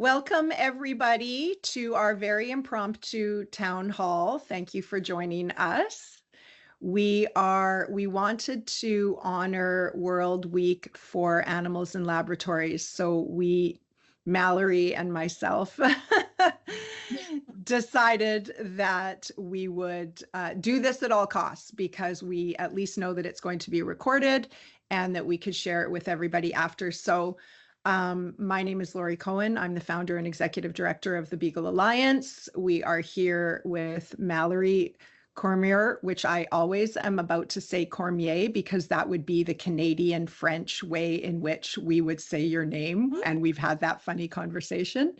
Welcome, everybody, to our very impromptu town hall. Thank you for joining us. We wanted to honor World Week for Animals in Laboratories. So Mallory and myself, decided that we would do this at all costs because we at least know that it's going to be recorded and that we could share it with everybody after. So my name is Lori Cohen. I'm the founder and executive director of the Beagle Alliance. We are here with Mallory Cormier, which I always am about to say Cormier because that would be the Canadian French way in which we would say your name. And we've had that funny conversation.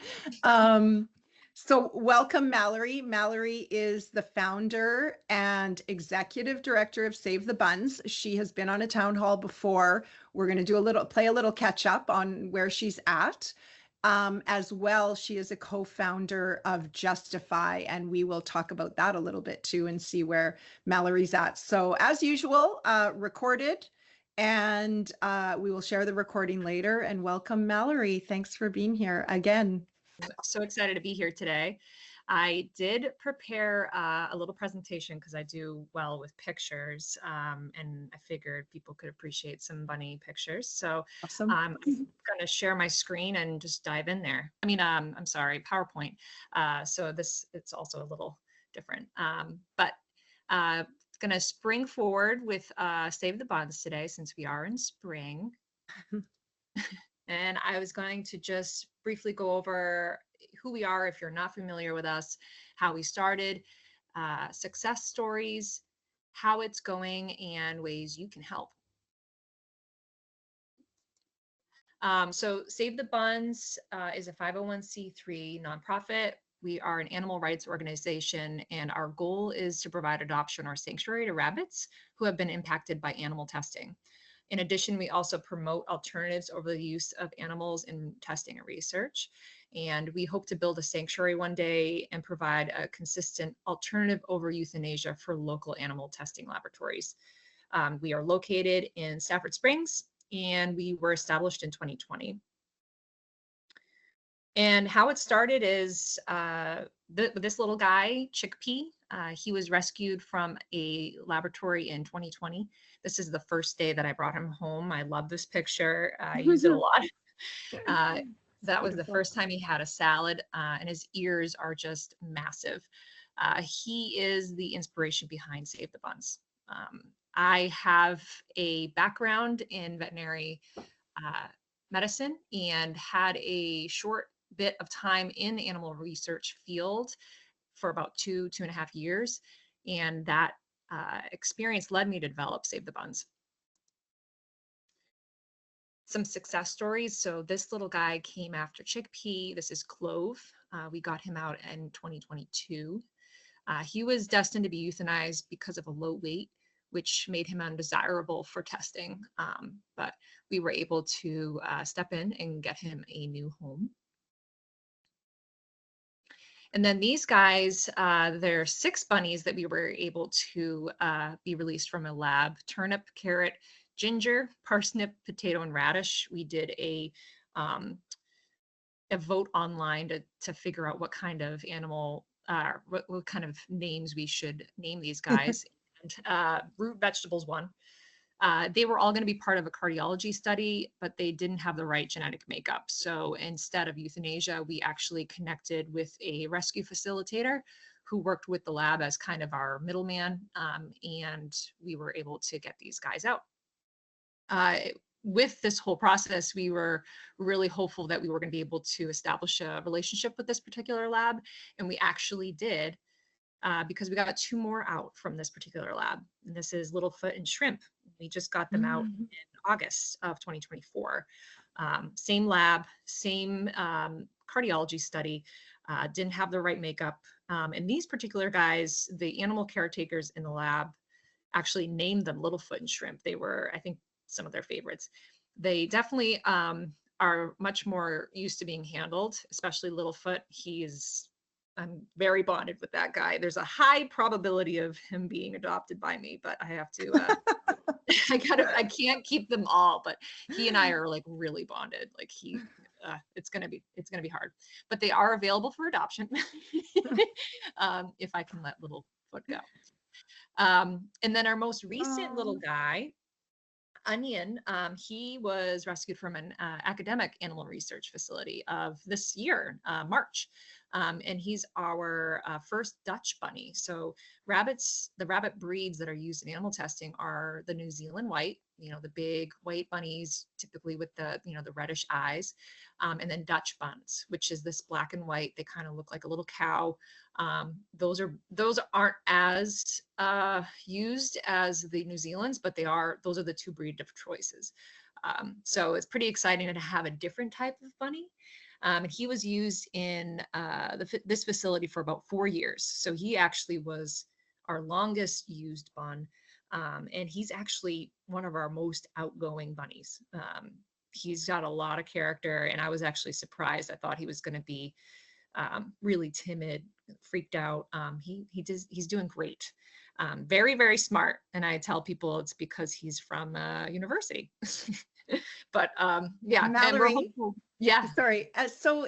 So welcome, Mallory. Mallory is the founder and executive director of Save the Buns. She has been on a town hall before. We're going to play a little catch up on where she's at. As well, she is a co-founder of Justify, and we will talk about that a little bit too and see where Mallory's at. So as usual, recorded, and we will share the recording later. And welcome, Mallory. Thanks for being here again. So excited to be here today. I did prepare a little presentation because I do well with pictures, and I figured people could appreciate some bunny pictures. So Awesome. I'm going to share my screen and just dive in there. I'm sorry, PowerPoint. So it's also a little different, but going to spring forward with Save the Buns today since we are in spring. And I was going to just briefly go over who we are if you're not familiar with us, how we started, success stories, how it's going, and ways you can help. So Save the Buns is a 501c3 nonprofit. We are an animal rights organization, and our goal is to provide adoption or sanctuary to rabbits who have been impacted by animal testing. In addition, we also promote alternatives over the use of animals in testing and research. And we hope to build a sanctuary one day and provide a consistent alternative over euthanasia for local animal testing laboratories. We are located in Stafford Springs, and we were established in 2020. And how it started is this little guy, Chickpea. He was rescued from a laboratory in 2020. This is the first day that I brought him home. I love this picture. I use it a lot. That was the first time he had a salad, and his ears are just massive. He is the inspiration behind Save the Buns. I have a background in veterinary medicine and had a short bit of time in the animal research field for about 2.5 years. And that experience led me to develop Save the Buns. Some success stories. So this little guy came after Chickpea. This is Clove. We got him out in 2022. He was destined to be euthanized because of a low weight, which made him undesirable for testing. But we were able to step in and get him a new home. And then these guys, there are 6 bunnies that we were able to be released from a lab: turnip, carrot, ginger, parsnip, potato, and radish. We did a vote online to figure out what kind of animal, what kind of names we should name these guys. And root vegetables won. They were all going to be part of a cardiology study, but they didn't have the right genetic makeup. So instead of euthanasia, we actually connected with a rescue facilitator who worked with the lab as kind of our middleman, and we were able to get these guys out. With this whole process, we were really hopeful that we were going to be able to establish a relationship with this particular lab, and we actually did. Because we got 2 more out from this particular lab. And this is Littlefoot and Shrimp. We just got them out in August of 2024. Same lab, same cardiology study, didn't have the right makeup. And these particular guys, the animal caretakers in the lab actually named them Littlefoot and Shrimp. They were, I think, some of their favorites. They definitely are much more used to being handled, especially Littlefoot. I'm very bonded with that guy. There's a high probability of him being adopted by me, but I have to, I can't keep them all, but he and I are like really bonded. Like it's gonna be hard. But they are available for adoption, if I can let little Foot go. And then our most recent little guy, Onion, he was rescued from an academic animal research facility of this year, March. And he's our first Dutch bunny. So the rabbit breeds that are used in animal testing are the New Zealand white, the big white bunnies, typically with the reddish eyes, and then Dutch Buns, which is this black and white. They kind of look like a little cow. Those aren't as used as the New Zealands, but those are the two breed of choices. So it's pretty exciting to have a different type of bunny. And he was used in this facility for about 4 years. So he actually was our longest used bun. And he's actually one of our most outgoing bunnies. He's got a lot of character, and I was actually surprised. I thought he was going to be really timid, freaked out. He's doing great. Very, very smart. And I tell people it's because he's from university. But yeah, Mallory, yeah. Sorry. So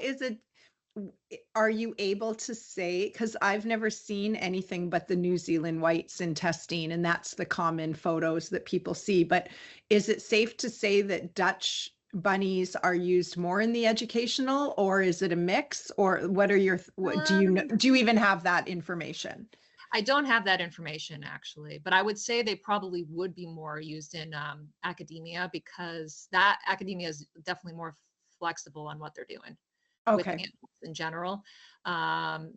are you able to say, because I've never seen anything but the New Zealand whites in testing, and that's the common photos that people see, but is it safe to say that Dutch bunnies are used more in the educational, or is it a mix, or what are do you even have that information? I don't have that information actually, but I would say they probably would be more used in academia, because that academia is definitely more flexible on what they're doing with animals in general.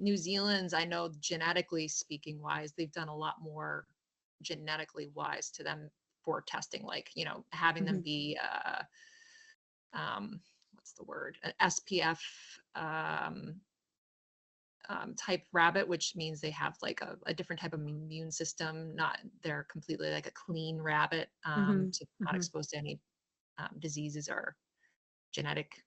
New Zealand's, I know genetically speaking wise, they've done a lot more genetically wise to them for testing, like, having them be, what's the word, an SPF type rabbit, which means they have like a different type of immune system. They're completely like a clean rabbit, to not exposed to any diseases or genetic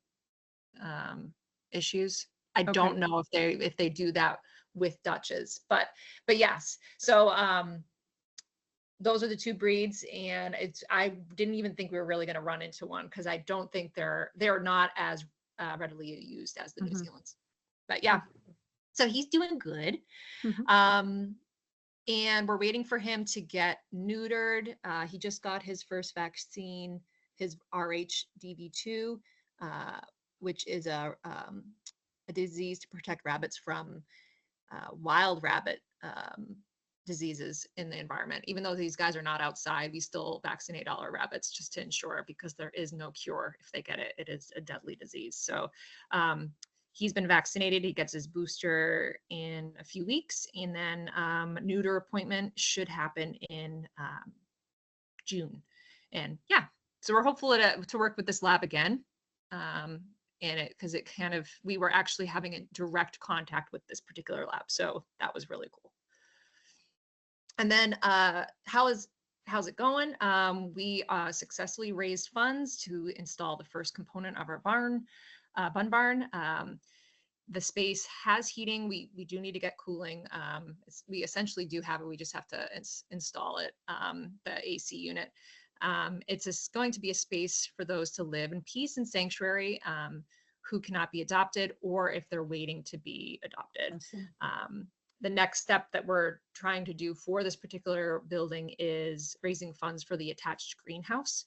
issues. I don't know if they do that with Dutches, but yes. So those are the two breeds, and I didn't even think we were really going to run into one, because I don't think they're not as readily used as the New Zealand's. But yeah. So he's doing good. And we're waiting for him to get neutered. He just got his first vaccine, his RHDV2, which is a disease to protect rabbits from wild rabbit diseases in the environment. Even though these guys are not outside, we still vaccinate all our rabbits just to ensure, because there is no cure. If they get it, it is a deadly disease. So he's been vaccinated. He gets his booster in a few weeks, and then neuter appointment should happen in June. And yeah, so we're hopeful to work with this lab again. Because we were actually having a direct contact with this particular lab. So that was really cool. And then how's it going? We successfully raised funds to install the first component of our bun barn. The space has heating. We do need to get cooling. We essentially do have it. We just have to install it, the AC unit. It's going to be a space for those to live in peace and sanctuary, who cannot be adopted, or if they're waiting to be adopted. The next step that we're trying to do for this particular building is raising funds for the attached greenhouse,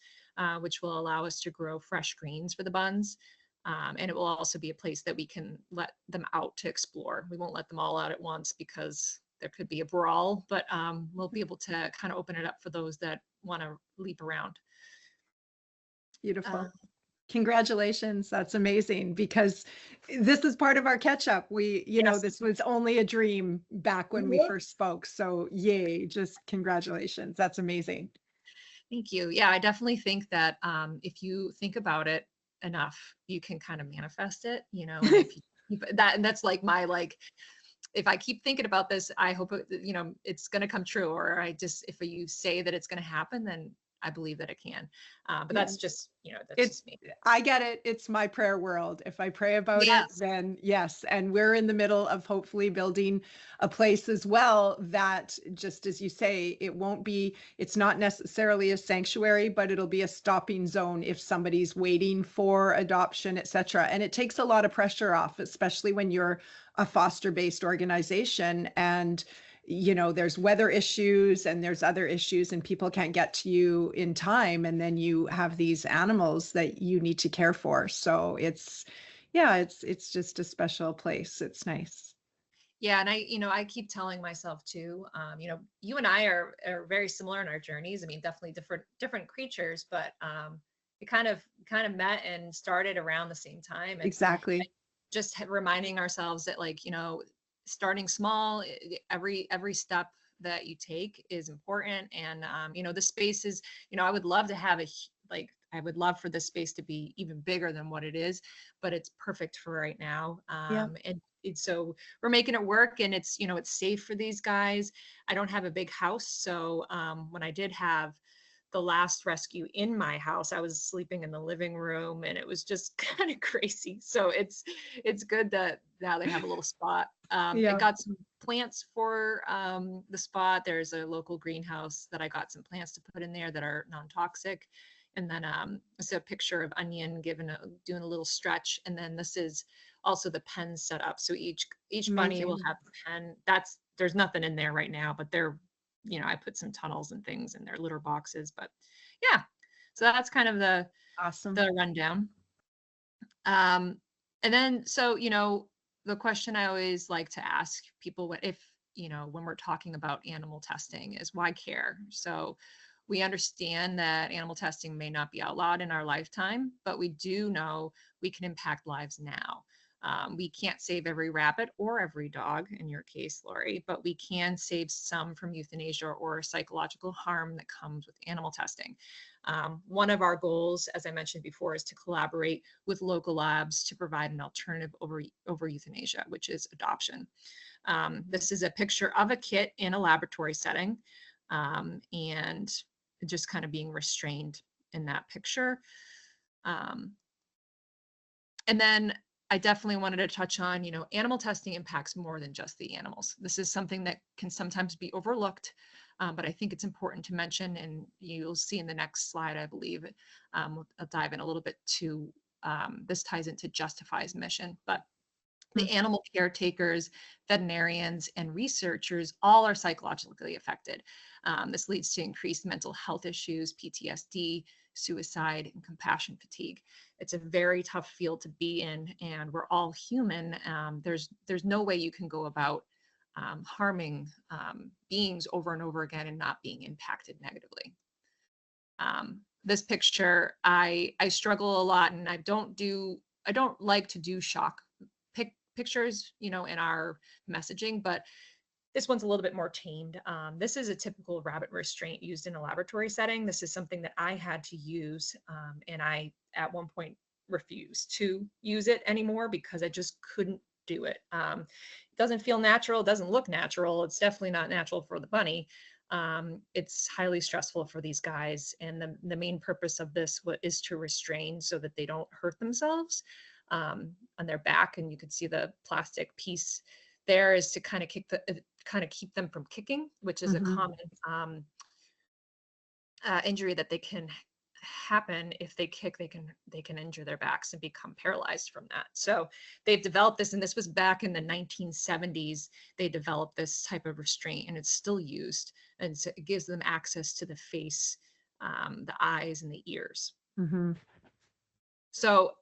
which will allow us to grow fresh greens for the buns. And it will also be a place that we can let them out to explore. We won't let them all out at once, because there could be a brawl, but we'll be able to kind of open it up for those that want to leap around. Beautiful. Congratulations. That's amazing, because this is part of our catch up. This was only a dream back when we first spoke. So yay, just congratulations. That's amazing. Thank you. Yeah, I definitely think that if you think about it enough, you can kind of manifest it, and that's like my, if I keep thinking about this, I hope it's going to come true. Or if you say that it's going to happen, then I believe that it can. But Yeah. that's just, that's It's, just me. I get it. It's my prayer world. If I pray about it, Yes. then yes. And we're in the middle of hopefully building a place as well that, just as you say, it's not necessarily a sanctuary, but it'll be a stopping zone if somebody's waiting for adoption, et cetera. And it takes a lot of pressure off, especially when you're a foster-based organization and there's weather issues and there's other issues and people can't get to you in time. And then you have these animals that you need to care for. So it's just a special place. It's nice. Yeah, and I keep telling myself too, you and I are very similar in our journeys. I mean, definitely different creatures, but we kind of met and started around the same time, and Exactly. just reminding ourselves that, like, starting small, every step that you take is important. And the space is, I would love to have I would love for this space to be even bigger than what it is, but it's perfect for right now. Yeah. And so we're making it work, and it's safe for these guys. I don't have a big house, so when I did have the last rescue in my house, I was sleeping in the living room, and it was just kind of crazy. So it's good that now they have a little spot. I Yeah. got some plants for the spot. There's a local greenhouse that I got some plants to put in there that are non-toxic. And then it's a picture of Onion doing a little stretch. And then this is also the pen set up. So each bunny will Amazing. have a pen. There's nothing in there right now, but I put some tunnels and things in their litter boxes. But yeah, so that's kind of the Awesome. rundown. And then, so, the question I always like to ask people, when we're talking about animal testing, is why care? So we understand that animal testing may not be outlawed in our lifetime, but we do know we can impact lives now. We can't save every rabbit or every dog, in your case, Lori, but we can save some from euthanasia or psychological harm that comes with animal testing. One of our goals, as I mentioned before, is to collaborate with local labs to provide an alternative over euthanasia, which is adoption. This is a picture of a kit in a laboratory setting, and just kind of being restrained in that picture. And then I definitely wanted to touch on, animal testing impacts more than just the animals. This is something that can sometimes be overlooked, but I think it's important to mention, and you'll see in the next slide, I believe, I'll dive in a little bit to, this ties into Justify's mission, but the animal caretakers, veterinarians, and researchers all are psychologically affected. This leads to increased mental health issues, PTSD, suicide, and compassion fatigue. It's a very tough field to be in, and we're all human. There's no way you can go about harming beings over and over again and not being impacted negatively. This picture, I struggle a lot, and I don't like to do shock pictures, in our messaging, but this one's a little bit more tamed. This is a typical rabbit restraint used in a laboratory setting. This is something that I had to use, and I, at one point, refused to use it anymore because I just couldn't do it. It doesn't feel natural. It doesn't look natural. It's definitely not natural for the bunny. It's highly stressful for these guys. And the main purpose of this is to restrain so that they don't hurt themselves on their back. And you can see the plastic piece there is to kind of keep them from kicking, which is a common injury that they can happen. If they kick, they can injure their backs and become paralyzed from that. So they've developed this, and this was back in the 1970s. They developed this type of restraint, and it's still used, and so it gives them access to the face, the eyes, and the ears. So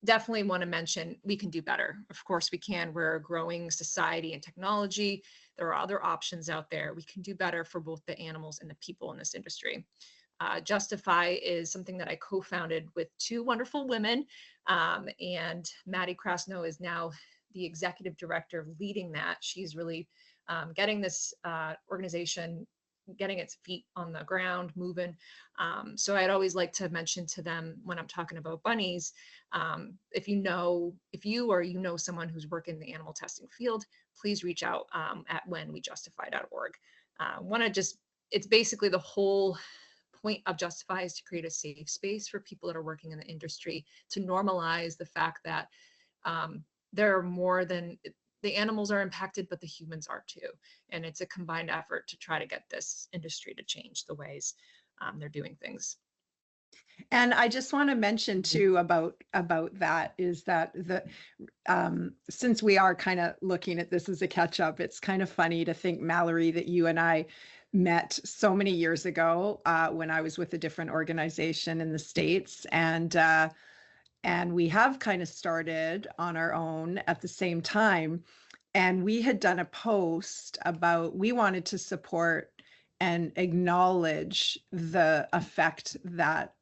definitely want to mention we can do better. Of course we can. We're a growing society and technology. There are other options out there. We can do better for both the animals and the people in this industry. Justify is something that I co-founded with two wonderful women, and Maddie Krasno is now the executive director leading that. She's really getting this organization, getting its feet on the ground, moving. So I'd always like to mention to them when I'm talking about bunnies, if you or someone who's working in the animal testing field, please reach out at whenwejustify.org. It's basically the whole point of Justify is to create a safe space for people that are working in the industry, to normalize the fact that there are more than the animals are impacted, but the humans are too. And it's a combined effort to try to get this industry to change the ways they're doing things. And I just want to mention too about that is that since we are kind of looking at this as a catch up, it's kind of funny to think, Mallory, that you and I met so many years ago when I was with a different organization in the States, and we have kind of started on our own at the same time. And we had done a post about, we wanted to support and acknowledge the effect that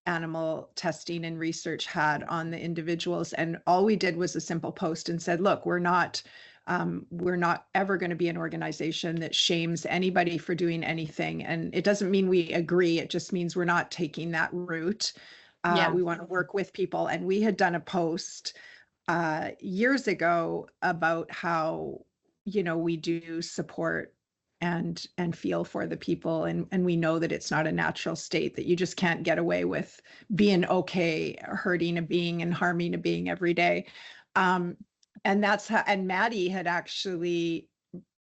animal testing and research had on the individuals. And all we did was a simple post and said, look, we're not ever going to be an organization that shames anybody for doing anything. And it doesn't mean we agree. It just means we're not taking that route. We want to work with people. And we had done a post years ago about how, we do support and feel for the people, and we know that it's not a natural state, that you just can't get away with being okay hurting a being and harming a being every day. And that's how, and Maddie had actually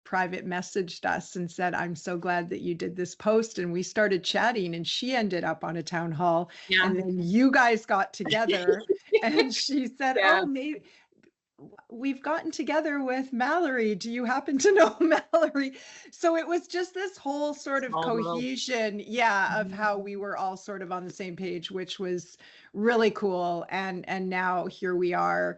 private messaged us and said, I'm so glad that you did this post. And we started chatting, and she ended up on a town hall. And then you guys got together and she said, oh, maybe we've gotten together with Mallory. Do you happen to know Mallory? So it was just this whole sort of cohesion, of how we were all sort of on the same page, which was really cool. And now here we are.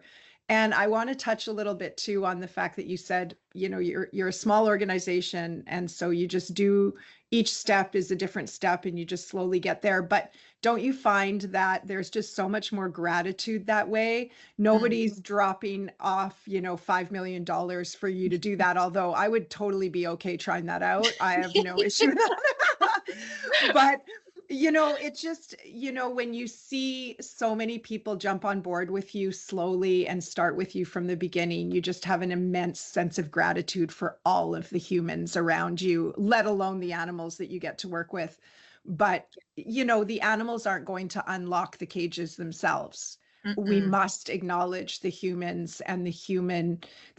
And I want to touch a little bit too on the fact that you said, you're a small organization, and so you just do, each step is a different step and you just slowly get there. But don't you find that there's just so much more gratitude that way? Nobody's dropping off, $5 million for you to do that. Although I would totally be okay trying that out. I have no issue with that. But it just, when you see so many people jump on board with you slowly and start with you from the beginning, you just have an immense sense of gratitude for all of the humans around you, let alone the animals that you get to work with. But, the animals aren't going to unlock the cages themselves. We must acknowledge the humans and the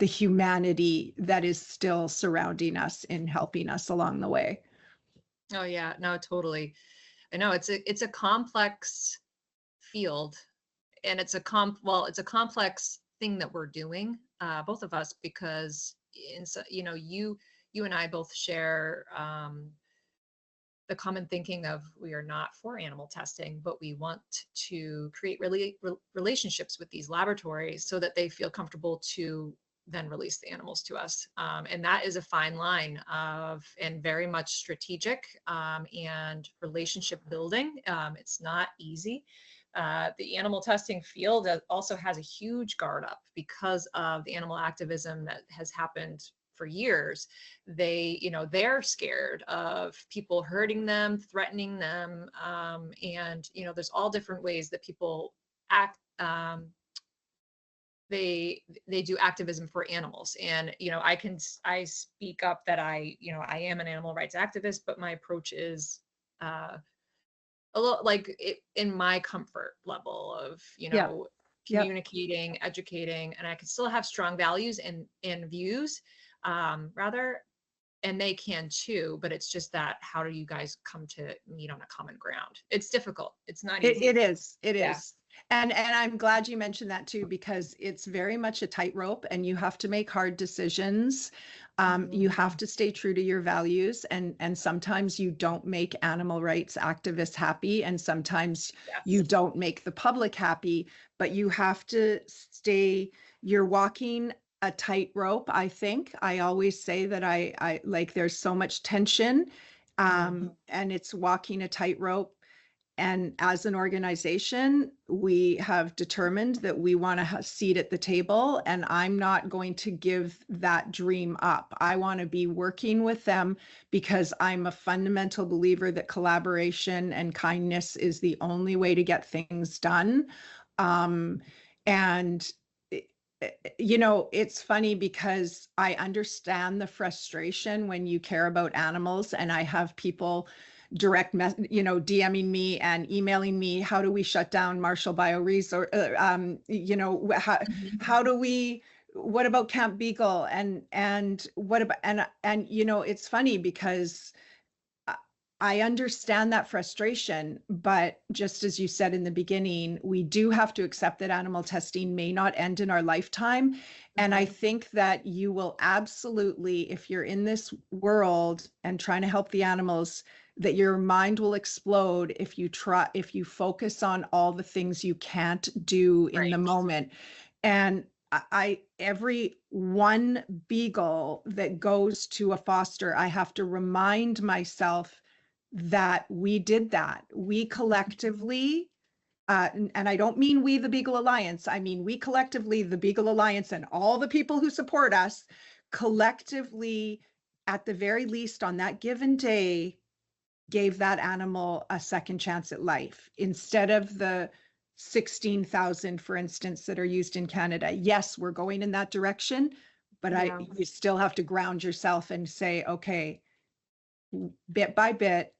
humanity that is still surrounding us in helping us along the way. Oh yeah, no, totally. I know it's a complex field, and it's a complex thing that we're doing, both of us, because you and I both share the common thinking of, we are not for animal testing, but we want to create relationships with these laboratories so that they feel comfortable to then release the animals to us. And that is a fine line and very much strategic and relationship building. It's not easy. The animal testing field also has a huge guard up because of the animal activism that has happened for years. They're scared of people hurting them, threatening them. And, there's all different ways that people act. They do activism for animals. And, I speak up that I am an animal rights activist, but my approach is a little like in my comfort level of, communicating, educating, and I can still have strong values and views, rather, and they can too, but it's just that, how do you guys come to meet on a common ground? It's difficult. It's not easy. It is. And I'm glad you mentioned that too, because it's very much a tightrope, and you have to make hard decisions. You have to stay true to your values, and sometimes you don't make animal rights activists happy, and sometimes you don't make the public happy, but you have to you're walking a tightrope. I think I always say that I like, there's so much tension, and it's walking a tightrope. And as an organization, we have determined that we want to have a seat at the table, and I'm not going to give that dream up. I want to be working with them because I'm a fundamental believer that collaboration and kindness is the only way to get things done. And it's funny because I understand the frustration when you care about animals, and I have people DMing me and emailing me, how do we shut down Marshall Bioresource? Mhm. How do we, what about Camp Beagle? And what about, and it's funny because I understand that frustration, but just as you said in the beginning, we do have to accept that animal testing may not end in our lifetime. And I Mhm. think that you will absolutely, if you're in this world and trying to help the animals, that your mind will explode if you focus on all the things you can't do in the Right. moment. And every one beagle that goes to a foster, I have to remind myself that we did that. We collectively, and I don't mean we, the Beagle Alliance, I mean we collectively, the Beagle Alliance, and all the people who support us, collectively, at the very least on that given day, gave that animal a second chance at life instead of the 16,000, for instance, that are used in Canada. Yes, we're going in that direction, but Yeah. you still have to ground yourself and say, okay, bit by bit,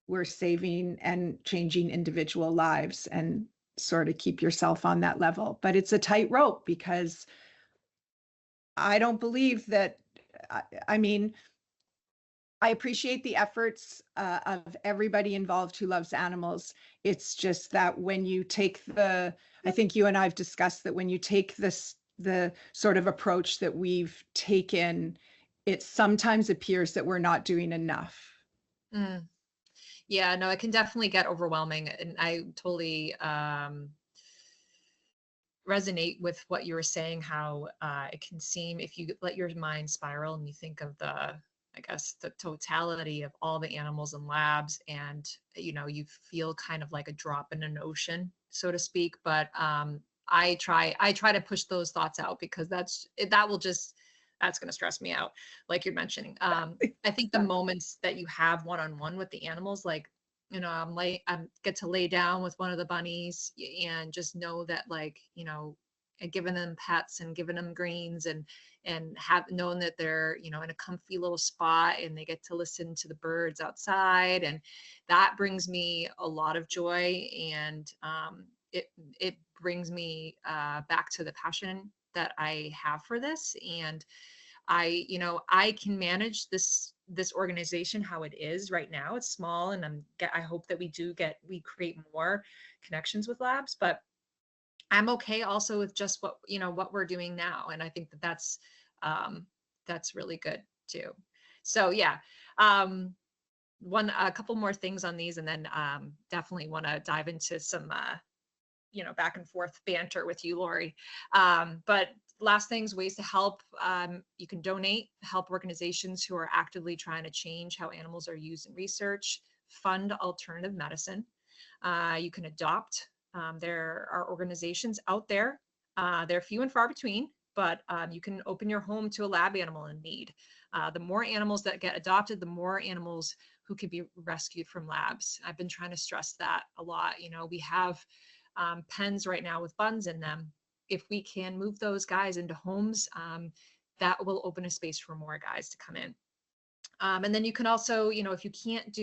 we're saving and changing individual lives, and sort of keep yourself on that level. But it's a tightrope because I don't believe that, I mean, I appreciate the efforts of everybody involved who loves animals. It's just that when you take I think you and I've discussed that when you take the sort of approach that we've taken, it sometimes appears that we're not doing enough. Mm. Yeah, no, it can definitely get overwhelming. And I totally resonate with what you were saying, how it can seem, if you let your mind spiral and you think of I guess, the totality of all the animals and labs, and, you feel kind of like a drop in an ocean, so to speak. But I try to push those thoughts out, because that's going to stress me out, like you're mentioning. I think the moments that you have one-on-one with the animals, like, I get to lay down with one of the bunnies and just know that, like, giving them pets and giving them greens, and have known that they're, in a comfy little spot, and they get to listen to the birds outside. And that brings me a lot of joy. And it brings me back to the passion that I have for this. And I can manage this organization how it is right now. It's small, and I hope that we create more connections with labs, but I'm okay also with just what we're doing now. And I think that that's really good too. So yeah, um, a couple more things on these, and then definitely want to dive into some back and forth banter with you, Lori. But last things, ways to help. You can donate, help organizations who are actively trying to change how animals are used in research, fund alternative medicine. You can adopt. There are organizations out there. They're few and far between, but you can open your home to a lab animal in need. The more animals that get adopted, the more animals who can be rescued from labs. I've been trying to stress that a lot. We have pens right now with Buns in them. If we can move those guys into homes, that will open a space for more guys to come in. And then you can also, if you can't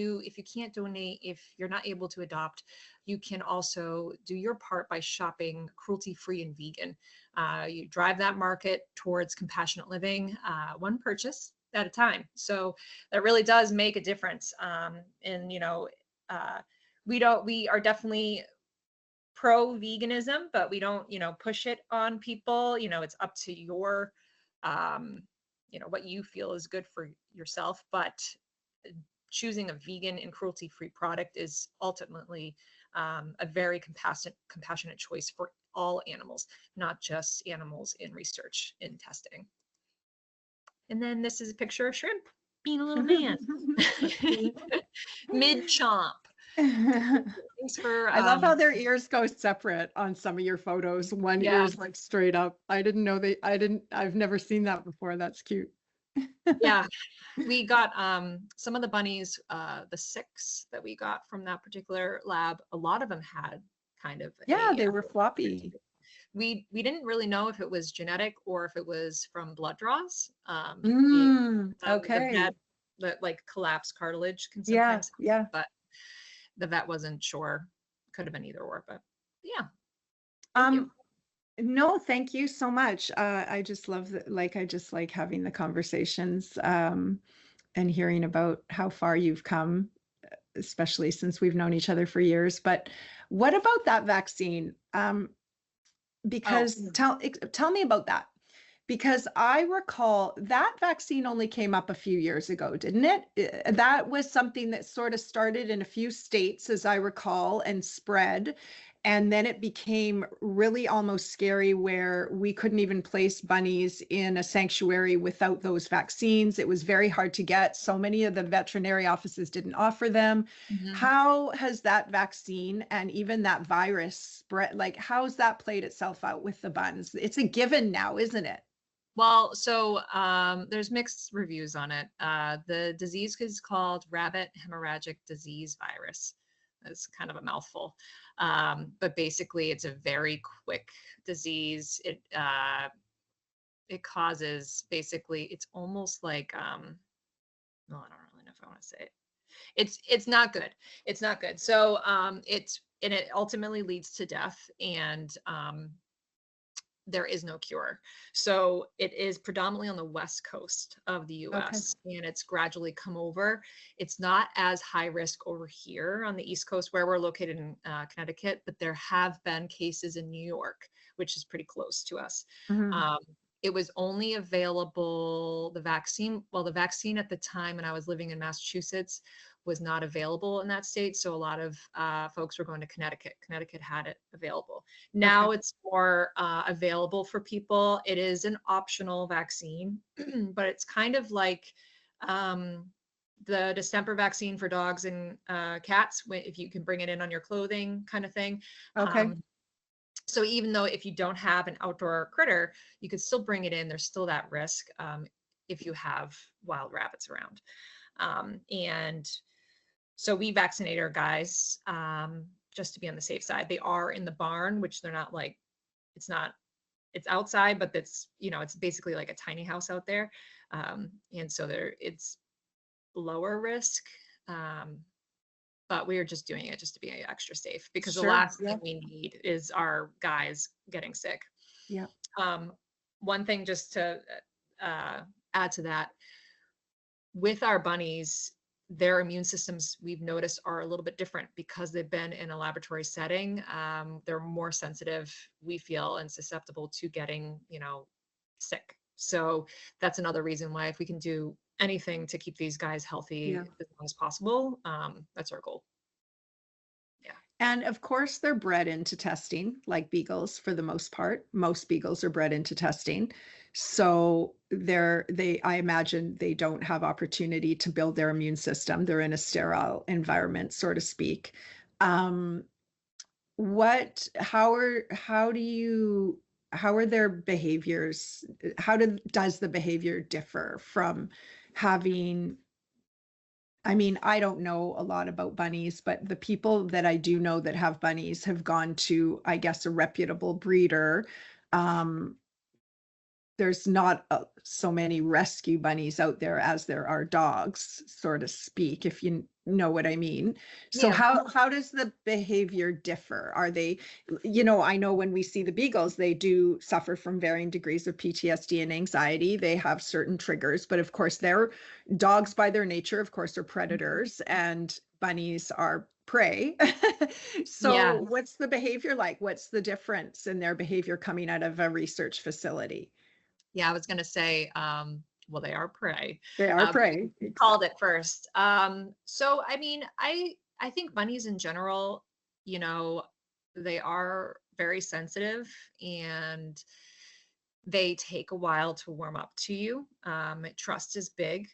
donate, if you're not able to adopt, you can also do your part by shopping cruelty-free and vegan. You drive that market towards compassionate living, one purchase at a time. So that really does make a difference. And we are definitely pro veganism, but we don't, push it on people. It's up to your, what you feel is good for yourself. But choosing a vegan and cruelty-free product is ultimately a very compassionate choice for all animals, not just animals in research and testing. And then this is a picture of Shrimp being a little man. Mid chomp. Thanks for I love how their ears go separate on some of your photos. One yeah. ear's like straight up. I've never seen that before. That's cute. Yeah, we got some of the bunnies, the 6 that we got from that particular lab. A lot of them had kind of Yeah, they were floppy. we didn't really know if it was genetic or if it was from blood draws. Mm, The okay. vet, that like collapsed cartilage can Yeah, sometimes, yeah. but the vet wasn't sure. Could have been either or, but yeah. Thank you. Um, no, thank you so much. I just love I just like having the conversations, and hearing about how far you've come, especially since we've known each other for years. But what about that vaccine? Oh, Because tell me about that. Because I recall that vaccine only came up a few years ago, didn't it? That was something that sort of started in a few states, as I recall, and spread. And then it became really almost scary where we couldn't even place bunnies in a sanctuary without those vaccines. It was very hard to get. So many of the veterinary offices didn't offer them. mhm. How has that vaccine and even that virus spread? Like, how's that played itself out with the buns? It's a given now, isn't it? Well, so there's mixed reviews on it. The disease is called rabbit hemorrhagic disease virus. It's kind of a mouthful, but basically, it's a very quick disease. It causes basically, it's almost like no, I don't really know if I want to say it. It's not good. It's not good. So it ultimately leads to death, and there is no cure. So it is predominantly on the west coast of the Okay. US, and it's gradually come over. It's not as high risk over here on the East Coast where we're located in Connecticut, but there have been cases in New York, which is pretty close to us. Mhm. Um, it was only available, the vaccine at the time when I was living in Massachusetts was not available in that state. So a lot of folks were going to Connecticut. Connecticut had it available. Okay. Now it's more available for people. It is an optional vaccine, but it's kind of like um, the distemper vaccine for dogs and cats, if you can bring it in on your clothing kind of thing. Okay. So even though if you don't have an outdoor critter, you could still bring it in. There's still that risk if you have wild rabbits around. And so we vaccinate our guys just to be on the safe side. They are in the barn, which they're not like, it's not, it's outside, but it's basically like a tiny house out there. And so it's lower risk. But we are just doing it just to be extra safe because the Sure. last Yeah. thing we need is our guys getting sick. Yeah. Um, One thing just to uh, add to that, with our bunnies, their immune systems we've noticed are a little bit different because they've been in a laboratory setting. They're more sensitive, we feel, and susceptible to getting, sick. So that's another reason why if we can do anything to keep these guys healthy Yeah. as long as possible, that's our goal. Yeah. And of course, they're bred into testing, like beagles for the most part. Most beagles are bred into testing. So I imagine they don't have opportunity to build their immune system. They're in a sterile environment, so to speak. Um, how are their behaviors? Does the behavior differ from having I mean, I don't know a lot about bunnies, but the people that I do know that have bunnies have gone to, I guess, a reputable breeder. Um, there's not so many rescue bunnies out there as there are dogs, so to speak, if you know what I mean. So Yeah. how does the behavior differ? Are they, I know when we see the beagles, they do suffer from varying degrees of PTSD and anxiety. They have certain triggers, but of course, they're dogs by their nature, of course, are predators, and bunnies are prey. So Yeah. what's the behavior like? What's the difference in their behavior coming out of a research facility? Yeah, I was gonna say, well, they are prey. They are prey. You called it first. So I mean, I think bunnies in general, you know, they are very sensitive and they take a while to warm up to you. Trust is big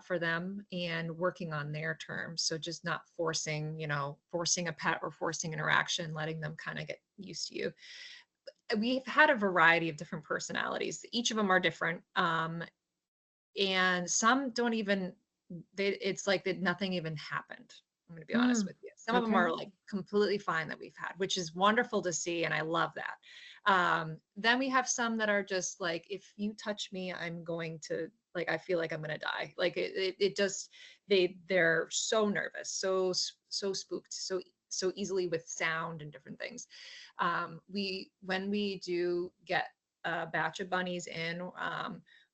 for them and working on their terms. So just not forcing a pet or forcing interaction, letting them kind of get used to you. We've had a variety of different personalities. Each of them are different. And some don't even, it's like that nothing even happened. I'm going to be honest with you. Some of them Okay. are like completely fine that we've had, which is wonderful to see. And I love that. Then we have some that are just like, if you touch me, I'm going to, like, I feel like I'm going to die. Like it just, they're so nervous, so spooked, so easily with sound and different things. When we do get a batch of bunnies in,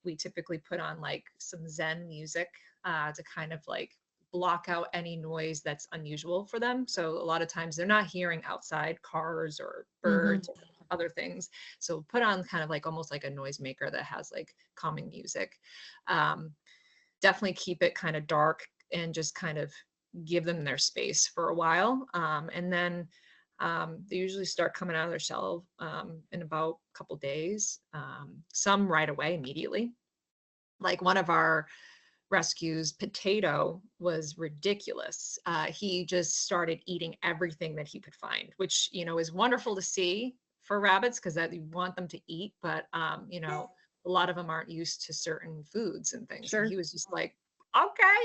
we typically put on like some Zen music to kind of like block out any noise that's unusual for them. So a lot of times they're not hearing outside cars or birds or other things. So put on kind of like almost like a noisemaker that has like calming music. Definitely keep it kind of dark and just kind of give them their space for a while. And then they usually start coming out of their shell in about a couple days. Some right away, immediately. Like one of our rescues, Potato, was ridiculous. He just started eating everything that he could find, which, you know, is wonderful to see for rabbits because that you want them to eat, but you know, a lot of them aren't used to certain foods and things. Sure. And he was just like, okay,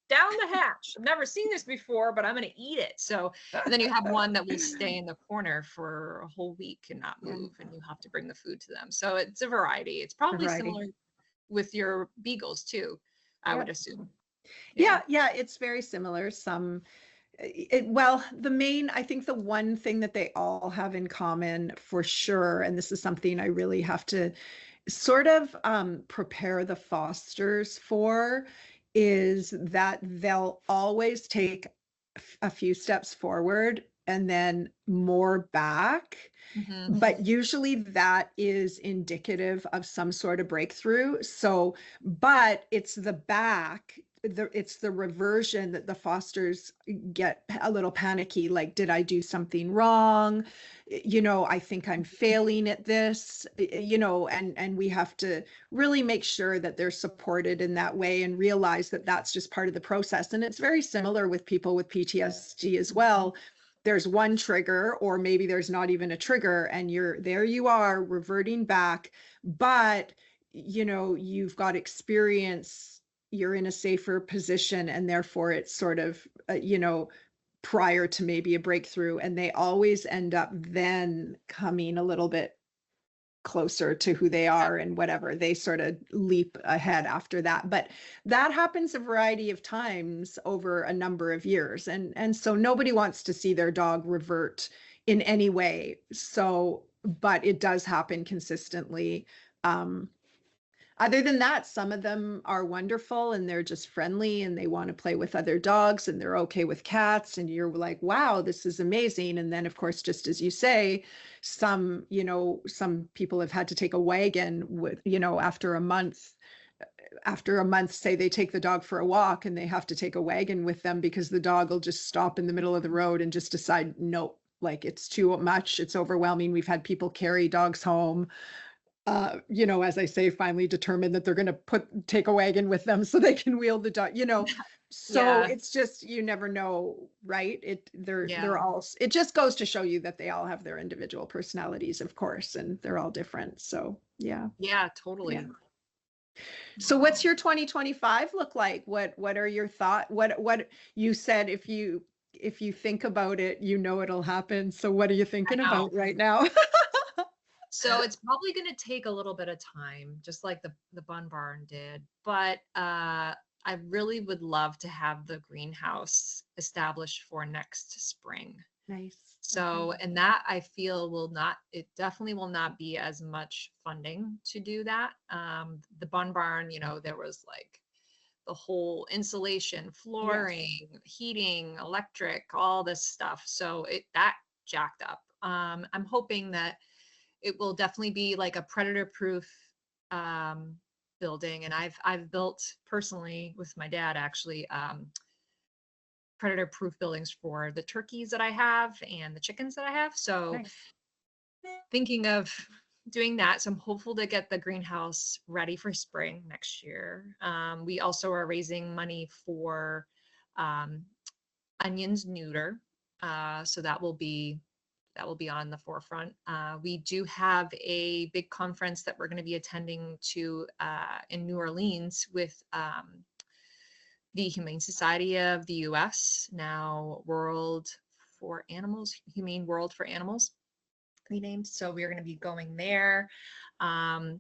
down the hatch. I've never seen this before, but I'm going to eat it. So, and then you have one that will stay in the corner for a whole week and not move, and you have to bring the food to them. So it's a variety. It's probably similar with your beagles too, I would assume. Yeah, it's very similar. Well, I think the one thing that they all have in common for sure, and this is something I really have to sort of prepare the fosters for, is that they'll always take a few steps forward and then more back. But usually that is indicative of some sort of breakthrough. So, but it's the back, it's the reversion that the fosters get a little panicky, like, did I do something wrong? You know, I think I'm failing at this, you know, and we have to really make sure that they're supported in that way and realize that that's just part of the process. And it's very similar with people with PTSD as well. There's one trigger, or maybe there's not even a trigger, and you are reverting back, but you know, you've got experience, you're in a safer position, and therefore it's sort of you know, prior to maybe a breakthrough, and they always end up then coming a little bit closer to who they are, and whatever, they sort of leap ahead after that. But that happens a variety of times over a number of years, and so nobody wants to see their dog revert in any way. So, but it does happen consistently. Other than that, some of them are wonderful and they're just friendly and they want to play with other dogs and they're okay with cats. And you're like, wow, this is amazing. And then, of course, just as you say, some, you know, some people have had to take a wagon with, you know, after a month, say they take the dog for a walk and they have to take a wagon with them because the dog will just stop in the middle of the road and just decide, nope, like it's too much. It's overwhelming. We've had people carry dogs home. You know, as I say, finally determined that they're going to take a wagon with them so they can wheel the dog, you know. So it's just, you never know, right? They're all, it just goes to show you that they all have their individual personalities, of course, and they're all different. So yeah. Yeah, totally. Yeah. So what's your 2025 look like? What are your thoughts? What you said, if you think about it, you know it'll happen. So what are you thinking about right now? So it's probably going to take a little bit of time, just like the Bun Barn did. But I really would love to have the greenhouse established for next spring. Nice. So, and that I feel it definitely will not be as much funding to do that. The Bun Barn, you know, there was like the whole insulation, flooring, heating, electric, all this stuff. So that jacked up. I'm hoping that it will definitely be like a predator-proof building. And I've built personally with my dad, actually, predator-proof buildings for the turkeys that I have and the chickens that I have. So thinking of doing that. So I'm hopeful to get the greenhouse ready for spring next year. We also are raising money for onions neuter. So that will be on the forefront. We do have a big conference that we're going to be attending to in New Orleans with the Humane Society of the US, now World for Animals, Humane World for Animals, renamed. So we're going to be going there,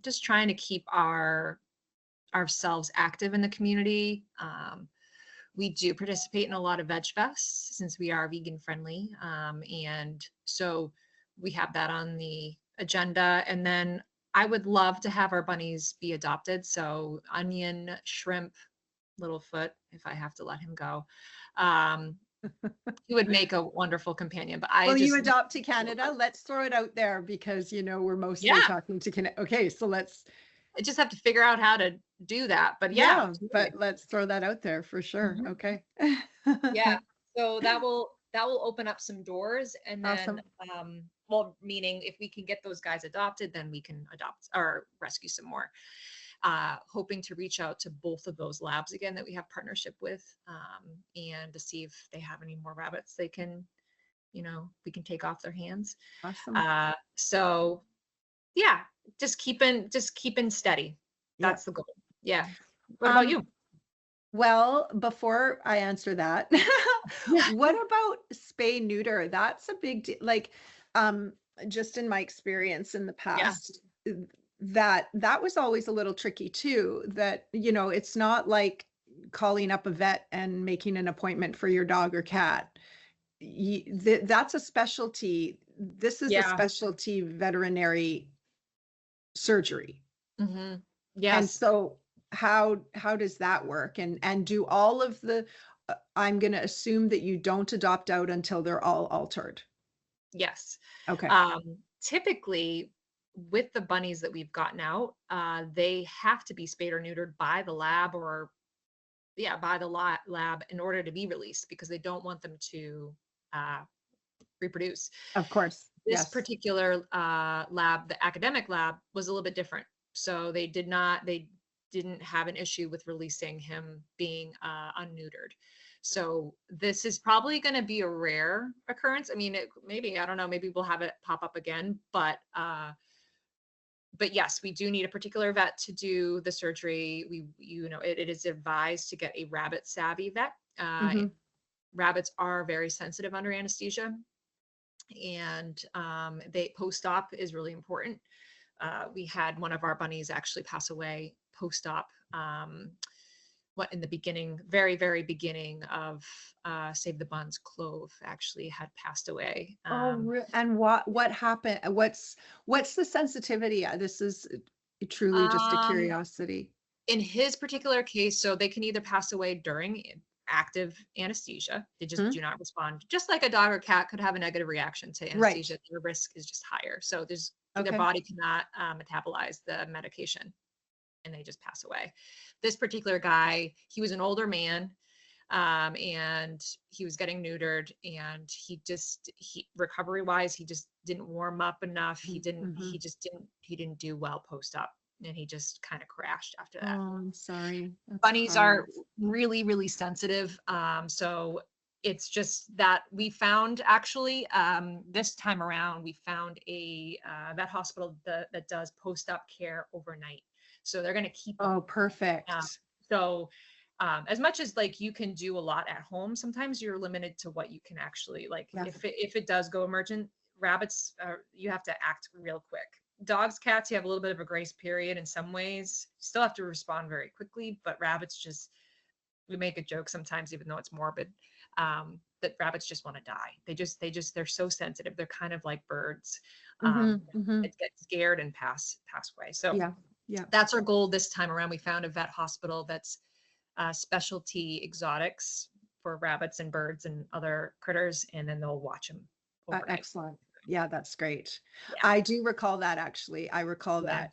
just trying to keep ourselves active in the community. We do participate in a lot of veg fests since we are vegan friendly. And so we have that on the agenda. And then I would love to have our bunnies be adopted. So Onion, Shrimp, Littlefoot, if I have to let him go. He would make a wonderful companion, but Will you adopt to Canada? Let's throw it out there because, you know, we're mostly talking to Canada. Okay, so I just have to figure out how to do that, but yeah, but let's throw that out there for sure. Mhm. Okay. Yeah, so that will open up some doors, and then Awesome. well, meaning if we can get those guys adopted, then we can adopt or rescue some more. Hoping to reach out to both of those labs again that we have partnership with, and to see if they have any more rabbits they can, you know, we can take off their hands. Awesome. So yeah, just keeping steady. That's the goal. Yeah. What about you? Well, before I answer that, what about spay neuter? That's a big deal. Like, just in my experience in the past, that was always a little tricky too. That, you know, it's not like calling up a vet and making an appointment for your dog or cat. That's a specialty. This is a specialty veterinary surgery. Mm-hmm. And Yes. so how does that work? And do all of the, I'm going to assume that you don't adopt out until they're all altered. Yes. Okay. Typically, with the bunnies that we've gotten out, they have to be spayed or neutered by the lab or, by the lab in order to be released because they don't want them to reproduce. Of course. This Yes. particular lab, the academic lab, was a little bit different. So they didn't have an issue with releasing him being unneutered. So this is probably going to be a rare occurrence. I mean, maybe, I don't know, maybe we'll have it pop up again, but yes, we do need a particular vet to do the surgery. It is advised to get a rabbit savvy vet. Rabbits are very sensitive under anesthesia, and they post-op is really important. We had one of our bunnies actually pass away post-op, in the beginning, very, very beginning of Save the Buns. Clove actually had passed away. And what happened? What's the sensitivity? This is truly just a curiosity. In his particular case, so they can either pass away during active anesthesia. They just do not respond. Just like a dog or cat could have a negative reaction to anesthesia, their risk is just higher. So their body cannot metabolize the medication, and they just pass away. This particular guy, he was an older man, and he was getting neutered, and he recovery wise, he just didn't warm up enough. He didn't do well post-op, and he just kind of crashed after that. Oh, I'm sorry. Bunnies are really, really sensitive. So it's just that we found actually, this time around, we found a vet hospital that does post-op care overnight. So they're going to keep. Oh, perfect. So as much as like you can do a lot at home, sometimes you're limited to what you can actually like. If it does go emergent, rabbits, you have to act real quick. Dogs, cats, you have a little bit of a grace period in some ways. You still have to respond very quickly, but rabbits we make a joke sometimes, even though it's morbid, that rabbits just want to die. They're so sensitive. They're kind of like birds. They get scared and pass away. So that's our goal this time around. We found a vet hospital that's specialty exotics for rabbits and birds and other critters, and then they'll watch them overnight. Excellent. Yeah, that's great. I do recall that actually. I recall that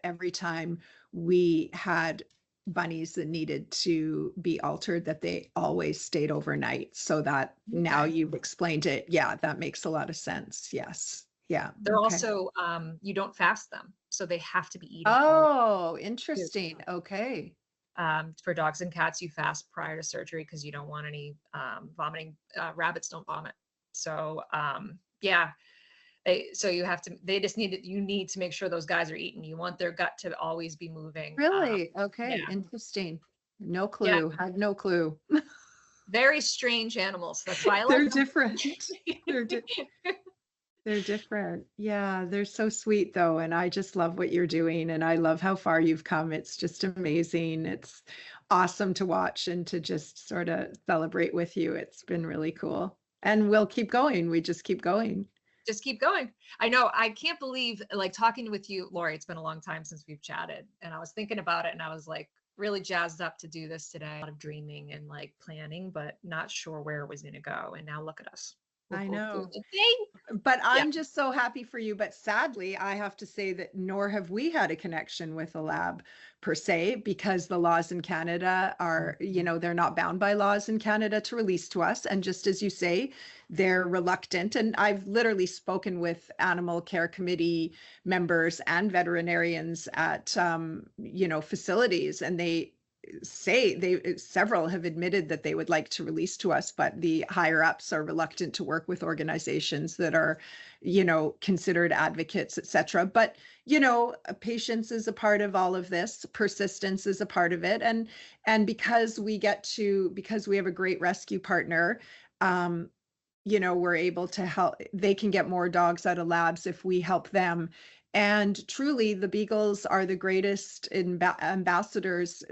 every time we had bunnies that needed to be altered, that they always stayed overnight. So that now you've explained it. Yeah, that makes a lot of sense. Yes. Yeah. They're also, you don't fast them. So they have to be eating. Oh, interesting. Okay. For dogs and cats, you fast prior to surgery because you don't want any vomiting. Rabbits don't vomit. So you need to make sure those guys are eating. You want their gut to always be moving. Really? Okay. Interesting. No Yeah, clue. Had no clue. very strange animals. That's why I like They're them. different. They're di they're different. Yeah, they're so sweet though, and I just love what you're doing, and I love how far you've come. It's just amazing. It's awesome to watch and to just sort of celebrate with you. It's been really cool. And we'll keep going. We just keep going. Just keep going. I know. I can't believe, like, talking with you, Lori. It's been a long time since we've chatted, and I was thinking about it, and I was like really jazzed up to do this today. A lot of dreaming and like planning, but not sure where it was going to go. And now look at us. We're I both doing know. the thing. But Yeah. I'm just so happy for you. But sadly, I have to say that nor have we had a connection with a lab per se, because the laws in Canada are, they're not bound by laws in Canada to release to us. And just as you say, they're reluctant. And I've literally spoken with animal care committee members and veterinarians at, facilities, and they say several have admitted that they would like to release to us, but the higher ups are reluctant to work with organizations that are, considered advocates, etc. But patience is a part of all of this. Persistence is a part of it, and because we have a great rescue partner, we're able to help. They can get more dogs out of labs if we help them. And truly, the beagles are the greatest ambassadors.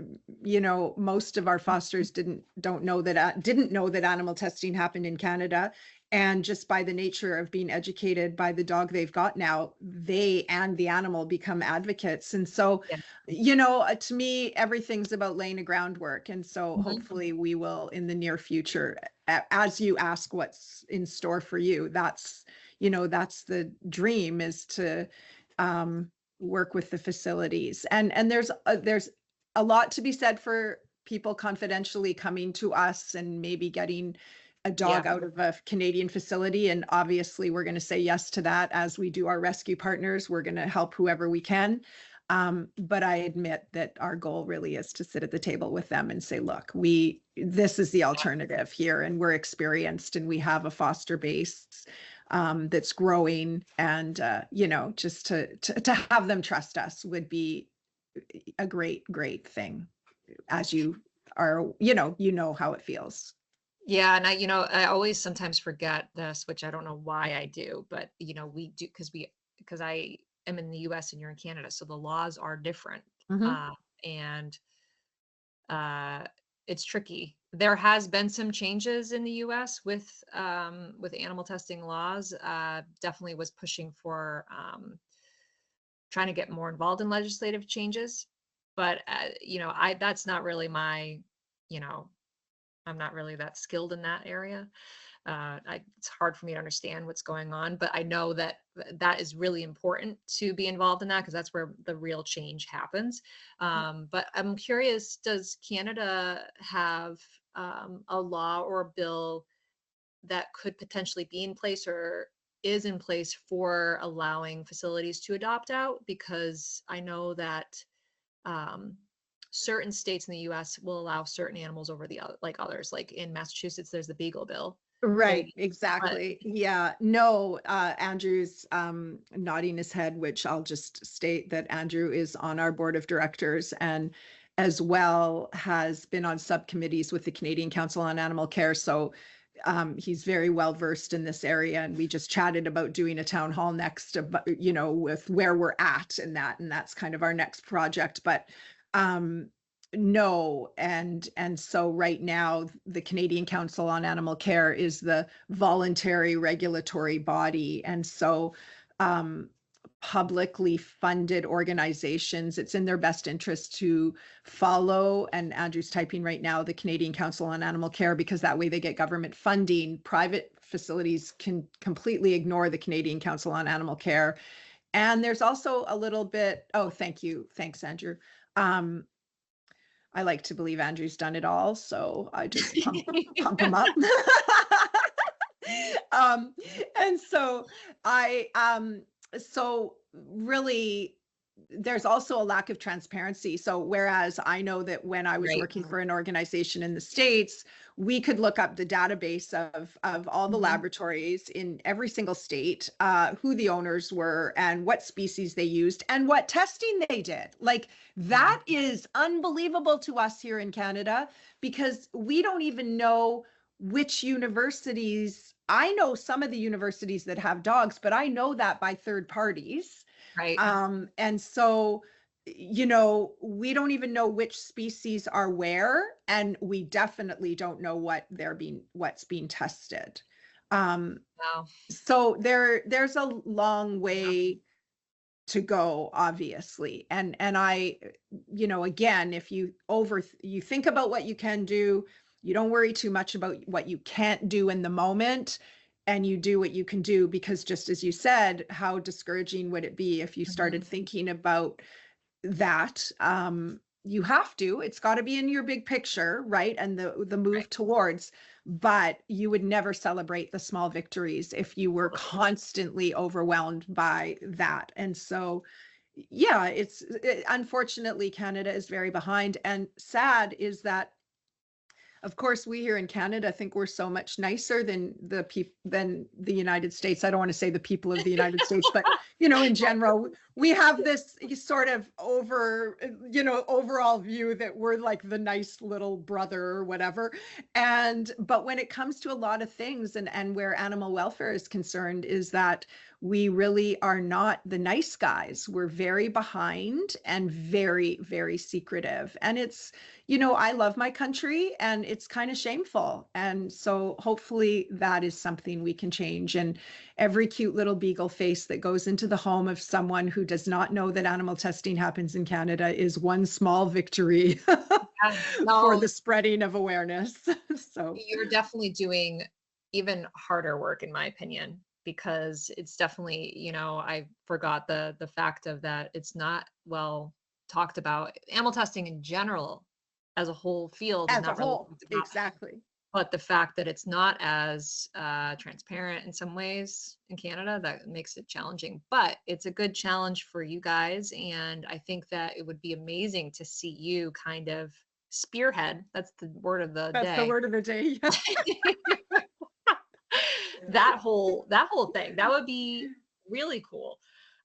Most of our fosters didn't know that animal testing happened in Canada. And just by the nature of being educated by the dog they've got now, they and the animal become advocates. And so, Yeah. to me, everything's about laying a groundwork. And so hopefully we will in the near future, as you ask what's in store for you, that's the dream, is to work with the facilities. And there's a lot to be said for people confidentially coming to us and maybe getting a dog Yeah. out of a Canadian facility. And obviously we're going to say yes to that. As we do our rescue partners, we're going to help whoever we can. But I admit that our goal really is to sit at the table with them and say, look, this is the alternative here, and we're experienced, and we have a foster base that's growing, and just to have them trust us would be a great thing, as you are, how it feels. Yeah, and I always sometimes forget this, which I don't know why I do, but we do, because I am in the US and you're in Canada, so the laws are different. Mhm. And uh it's tricky. There has been some changes in the US with animal testing laws. Definitely was pushing for trying to get more involved in legislative changes. But I that's not really my, you know, I'm not really that skilled in that area. It's hard for me to understand what's going on, but I know that that is really important to be involved in that, because that's where the real change happens. But I'm curious, does Canada have a law or a bill that could potentially be in place or is in place for allowing facilities to adopt out? Because I know that um, certain states in the US will allow certain animals over the other, like others. Like in Massachusetts, there's the Beagle Bill. They, Right, but exactly. Yeah, no, Andrew's nodding his head, which I'll just state that Andrew is on our board of directors, and as well has been on subcommittees with the Canadian Council on Animal Care. So he's very well versed in this area, and we just chatted about doing a town hall next, with where we're at in that, and that's kind of our next project. But no, and so right now the Canadian Council on Animal Care is the voluntary regulatory body, and so publicly funded organizations, it's in their best interest to follow, and Andrew's typing right now, the Canadian Council on Animal Care, because that way they get government funding. Private facilities can completely ignore the Canadian Council on Animal Care. And there's also a little bit, oh, thank you. Thanks, Andrew. I like to believe Andrew's done it all, so I just pump him up. um, and so so really, there's also a lack of transparency. So whereas I know that when I was right. working for an organization in the States, we could look up the database of all the Mhm. laboratories in every single state, who the owners were and what species they used and what testing they did. Like Yeah. that is unbelievable to us here in Canada because we don't even know which universities. I know some of the universities that have dogs, but I know that by third parties. Right. And so, we don't even know which species are where, and we definitely don't know what's being tested. Um, Wow. so there's a long Yeah. way to go, obviously. And I, again, if you think about what you can do, you don't worry too much about what you can't do in the moment, and you do what you can do, because just as you said, how discouraging would it be if you started Mhm. thinking about that? You have to, it's got to be in your big picture, right? And the Right. move towards, but you would never celebrate the small victories if you were Totally. constantly overwhelmed by that. And so, yeah, unfortunately, Canada is very behind, and sad is that, of course, we here in Canada think we're so much nicer than the United States. I don't want to say the people of the United States, but in general, we have this sort of overall view that we're like the nice little brother or whatever. But when it comes to a lot of things, and where animal welfare is concerned, is that we really are not the nice guys. We're very behind and very, very secretive. And I love my country, and it's kind of shameful. And so hopefully that is something we can change. And every cute little beagle face that goes into the home of someone who does not know that animal testing happens in Canada is one small victory Yeah. for No, the spreading of awareness. So, you're definitely doing even harder work, in my opinion, because it's definitely, I forgot the fact of that it's not well talked about. Animal testing in general, as a whole field, is as a not really whole, talked about. exactly. But the fact that it's not as transparent in some ways in Canada, that makes it challenging. But it's a good challenge for you guys. And I think that it would be amazing to see you kind of spearhead. That's the word of the That's the day. word of the day. Yeah. That whole thing. That would be really cool.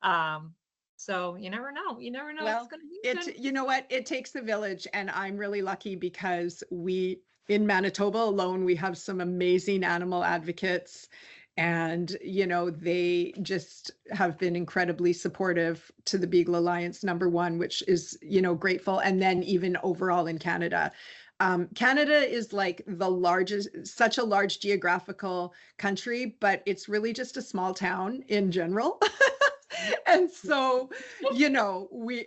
Um, so you never know. You never know what's Well, going to happen. you know what? It takes a village, and I'm really lucky because in Manitoba alone, we have some amazing animal advocates, and they just have been incredibly supportive to the Beagle Alliance, number one, which is grateful, and then even overall in Canada. Canada is like such a large geographical country, but it's really just a small town in general. And so,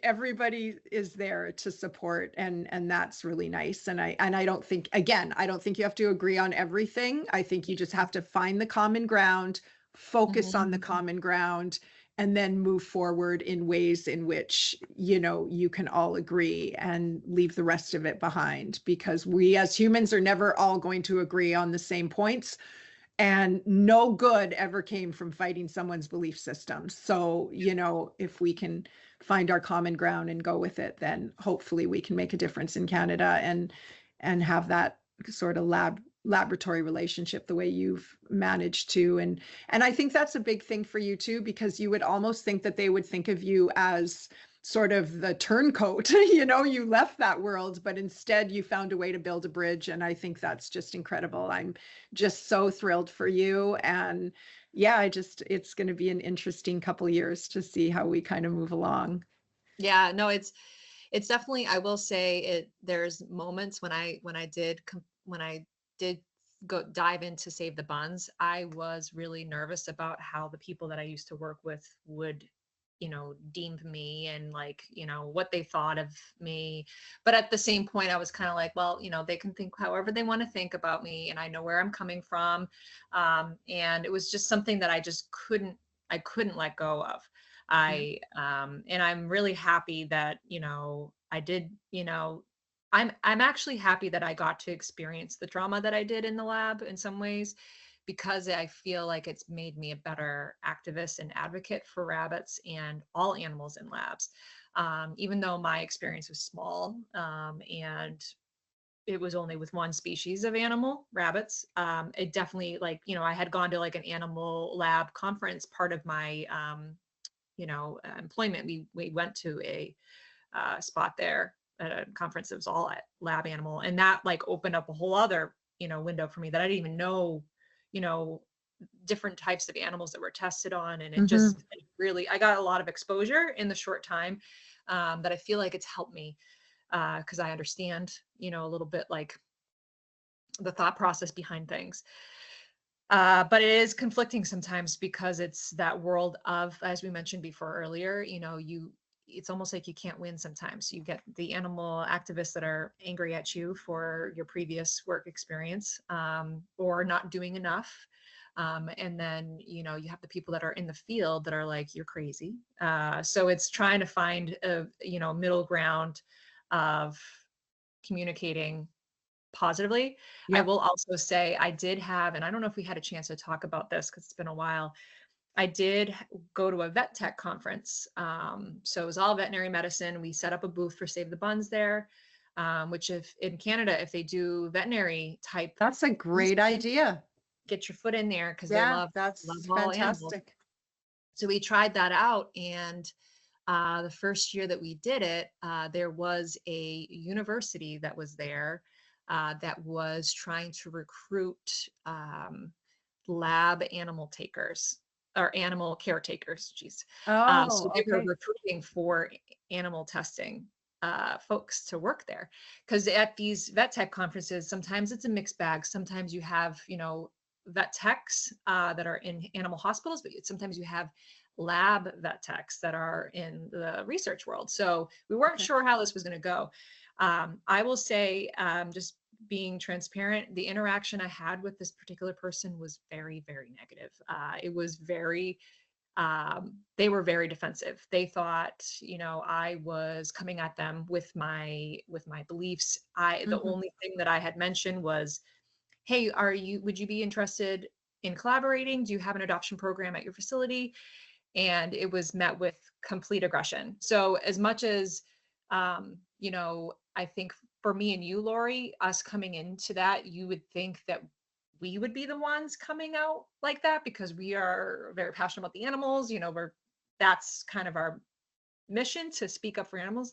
everybody is there to support, and that's really nice. And I don't think, again, I don't think you have to agree on everything. I think you just have to find the common ground, focus Mhm. on the common ground, and then move forward in ways in which you can all agree, and leave the rest of it behind, because we as humans are never all going to agree on the same points, and no good ever came from fighting someone's belief system. So, if we can find our common ground and go with it, then hopefully we can make a difference in Canada, and have that sort of laboratory relationship the way you've managed to. And I think that's a big thing for you too, because you would almost think that they would think of you as sort of the turncoat. You left that world, but instead you found a way to build a bridge, and I think that's just incredible. I'm just so thrilled for you. And yeah, it's going to be an interesting couple years to see how we kind of move along. Yeah, no, it's definitely, I will say it, there's moments when I did go dive in to save the buns, I was really nervous about how the people that I used to work with would, deem me, and like, what they thought of me. But at the same point, I was kind of like, well, they can think however they want to think about me, and I know where I'm coming from. And it was just something that I couldn't let go of. Yeah. And I'm really happy that, I did, I'm actually happy that I got to experience the trauma that I did in the lab in some ways, because I feel like it's made me a better activist and advocate for rabbits and all animals in labs. Even though my experience was small, and it was only with one species of animal, rabbits. It definitely, like, I had gone to like an animal lab conference, part of my, employment. We went to a spot there at a conference that was all at lab animal, and that like opened up a whole other, window for me, that I didn't even know, you know, different types of animals that were tested on. And it really, I got a lot of exposure in the short time, that I feel like it's helped me, because I understand, a little bit like the thought process behind things. But it is conflicting sometimes, because it's that world of, as we mentioned before earlier, it's almost like you can't win sometimes. You get the animal activists that are angry at you for your previous work experience, or not doing enough. And then, you have the people that are in the field that are like, you're crazy. So it's trying to find a, middle ground of communicating positively. I Yep. will also say I did have, and I don't know if we had a chance to talk about this because it's been a while. I did go to a vet tech conference. So it was all veterinary medicine. We set up a booth for Save the Buns there, which, if in Canada, if they do veterinary type, That's a great idea. get your foot in there, because they Yeah, love that's all animals. fantastic. So we tried that out, and the first year that we did it, there was a university that was there, that was trying to recruit, lab animal takers, or animal caretakers. Geez. So Oh, they were okay. recruiting for animal testing, folks to work there, because at these vet tech conferences, sometimes it's a mixed bag. Sometimes you have, vet techs, that are in animal hospitals, but sometimes you have lab vet techs that are in the research world. So we weren't Okay. sure how this was going to go. I will say, just being transparent, the interaction I had with this particular person was very, very negative. It was very, they were very defensive. They thought, I was coming at them with my beliefs. The Mhm. only thing that I had mentioned was, hey, would you be interested in collaborating? Do you have an adoption program at your facility? And it was met with complete aggression. So as much as, I think for me and you, Lori, us coming into that, you would think that we would be the ones coming out like that, because we are very passionate about the animals. That's kind of our mission, to speak up for animals.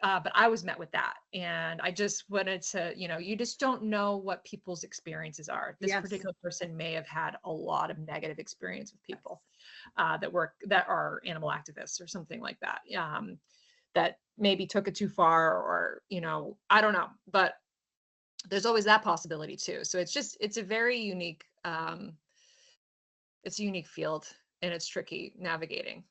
But I was met with that. And I just wanted to, you just don't know what people's experiences are. This Yes. particular person may have had a lot of negative experience with people, that are animal activists or something like that. That maybe took it too far, or, I don't know. But there's always that possibility too. So it's a very unique, it's a unique field, and it's tricky navigating.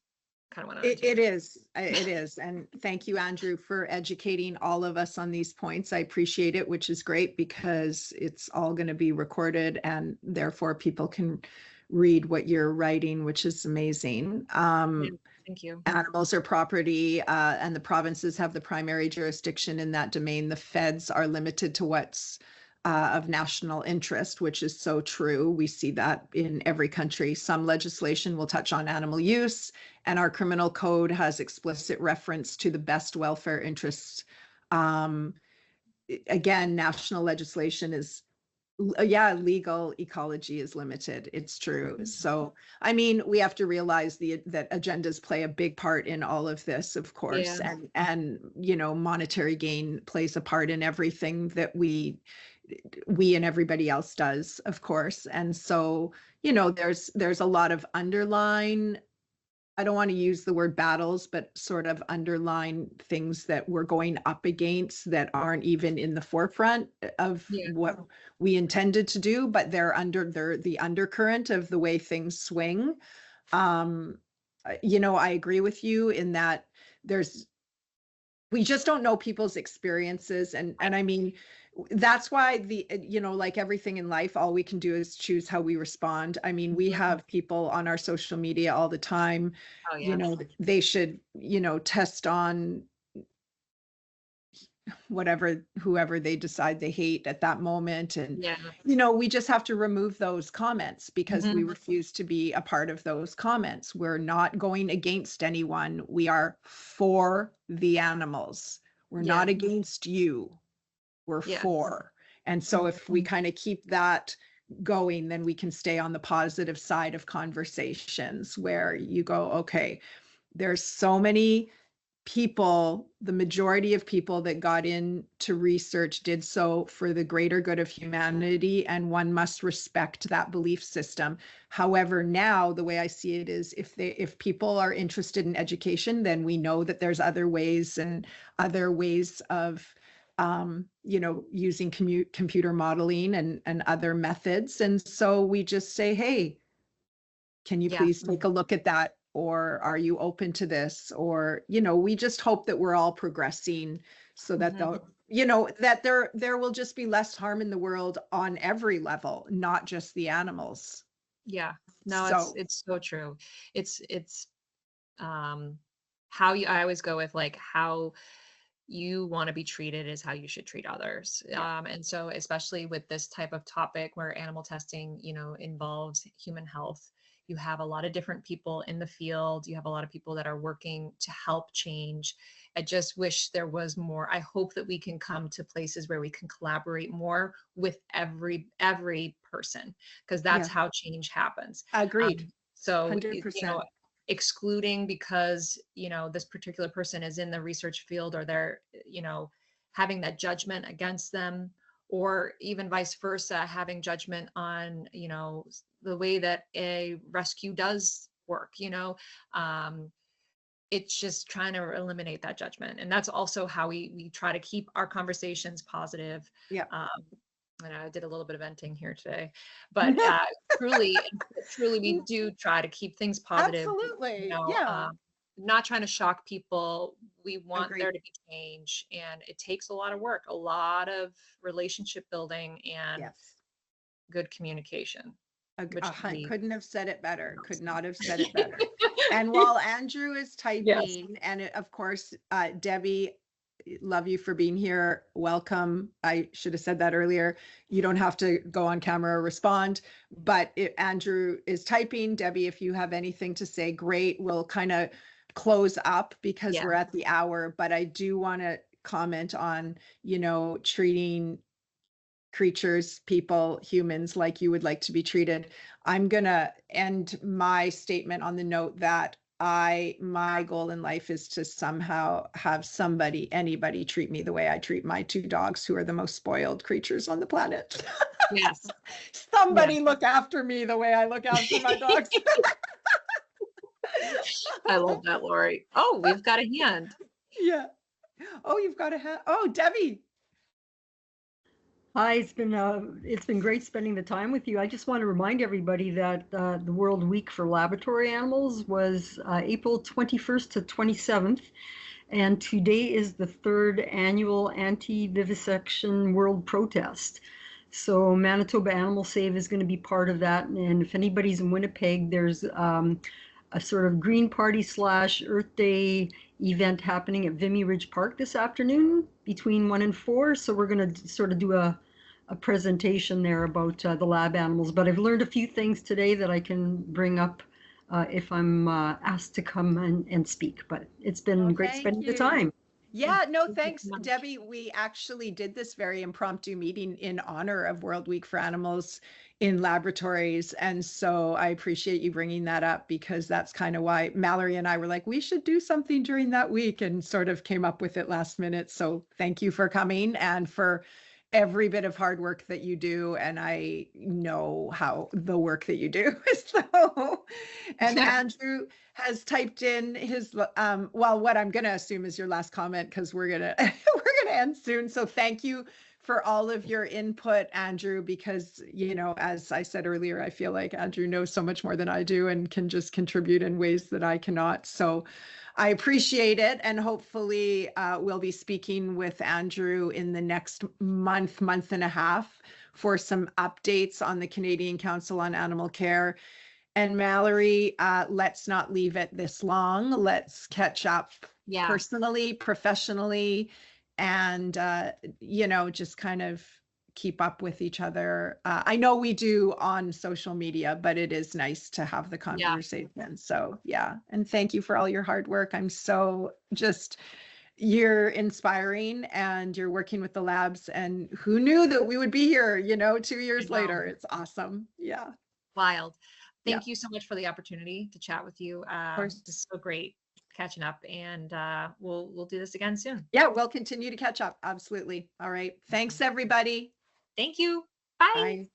Kind of went on a It tangent. is. It is. And thank you, Andrew, for educating all of us on these points. I appreciate it, which is great, because it's all going to be recorded, and therefore people can read what you're writing, which is amazing. Yeah, thank you. Animals are property, and the provinces have the primary jurisdiction in that domain. The feds are limited to what's of national interest, which is so true. We see that in every country. Some legislation will touch on animal use, and our criminal code has explicit reference to the best welfare interests. Um, Again, national legislation is, yeah, legal ecology is limited. It's true. So, I mean, we have to realize that agendas play a big part in all of this, of course, Yeah. and monetary gain plays a part in everything that we and everybody else does, of course. And so, there's a lot of underlying, I don't want to use the word battles, but sort of underline things that we're going up against that aren't even in the forefront of Yeah. what we intended to do, but they're the undercurrent of the way things swing. Um, I agree with you in that there's we just don't know people's experiences, and I mean, that's why like everything in life, all we can do is choose how we respond. I mean, we Mhm. have people on our social media all the time, Oh yeah. they should test on whoever they decide they hate at that moment. And Yeah. we just have to remove those comments, because we Mhm. refuse to be a part of those comments. We're not going against anyone. We are for the animals. We're Yeah. not against you. we're Yeah. for. And so if we kind of keep that going, then we can stay on the positive side of conversations where you go, okay, there's so many people, the majority of people that got into research did so for the greater good of humanity, and one must respect that belief system. However, now the way I see it is if people are interested in education, then we know that there's other ways and other ways of using computer modeling and other methods. And so we just say, hey, can you Yeah. please take a look at that? Or are you open to this? Or, we just hope that we're all progressing so that that there will just be less harm in the world on every level, not just the animals. Yeah. No, So it's so true. It's how I always go with like how you want to be treated is how you should treat others. yeah, And so especially with this type of topic where animal testing, involves human health, you have a lot of different people in the field. You have a lot of people that are working to help change. I just wish there was more. I hope that we can come to places where we can collaborate more with every person, because that's yeah, how change happens. agreed. So, 100%. excluding because, this particular person is in the research field, or they're, having that judgment against them, or even vice versa, having judgment on, the way that a rescue does work, it's just trying to eliminate that judgment. And that's also how we try to keep our conversations positive. Yeah. Um, and I did a little bit of venting here today, but truly, truly, we do try to keep things positive. Absolutely. Yeah. Not trying to shock people. We want Agreed. there to be change, and it takes a lot of work, a lot of relationship building, and Yes. good communication. Which Couldn't have said it better. Could not have said it better. And while Andrew is Yes. typing, and of course, Debbie, love you for being here. Welcome. I should have said that earlier. You don't have to go on camera or respond, but if Andrew is typing, Debbie, if you have anything to say, great. We'll kind of close up because Yeah. we're at the hour, but I do want to comment on, treating creatures, people, humans like you would like to be treated. I'm going to end my statement on the note that my goal in life is to somehow have anybody treat me the way I treat my two dogs, who are the most spoiled creatures on the planet. Yes. Somebody look after me the way I look after my dogs. I love that, Lori. Oh, we've got a hand. Yeah. Oh, you've got a hand. Oh, Debbie. Hi, it's been great spending the time with you. I just want to remind everybody that the World Week for Laboratory Animals was April 21st to 27th, and today is the third annual anti-vivisection world protest. So Manitoba Animal Save is going to be part of that, and if anybody's in Winnipeg, there's a sort of Green Party / Earth Day event happening at Vimy Ridge Park this afternoon between 1 and 4. So we're going to sort of do a presentation there about the lab animals. But I've learned a few things today that I can bring up if I'm asked to come and speak. But it's been great spending the time. Yeah, no, thanks, Debbie. We actually did this very impromptu meeting in honor of World Week for Animals in Laboratories. And so I appreciate you bringing that up, because that's kind of why Mallory and I were like, we should do something during that week, and sort of came up with it last minute. So thank you for coming and for every bit of hard work that you do. And I know how the work that you do. So, and Andrew has typed in his, what I'm going to assume is your last comment, because we're going to, we're going to end soon. So thank you for all of your input, Andrew, because, as I said earlier, I feel like Andrew knows so much more than I do and can just contribute in ways that I cannot. So I appreciate it. And hopefully we'll be speaking with Andrew in the next month and a half for some updates on the Canadian Council on Animal Care. And Mallory, let's not leave it this long. Let's catch up personally, professionally, and, just kind of keep up with each other. I know we do on social media, but it is nice to have the conversation. So, yeah. And thank you for all your hard work. I'm so just, you're inspiring and you're working with the labs, and who knew that we would be here, 2 years later. It's awesome. Yeah. Wild. Yeah. Thank you so much for the opportunity to chat with you. course. This is so great catching up, and we'll do this again soon. Yeah, we'll continue to catch up. Absolutely. All right. Thanks, everybody. Thank you. Bye. Bye.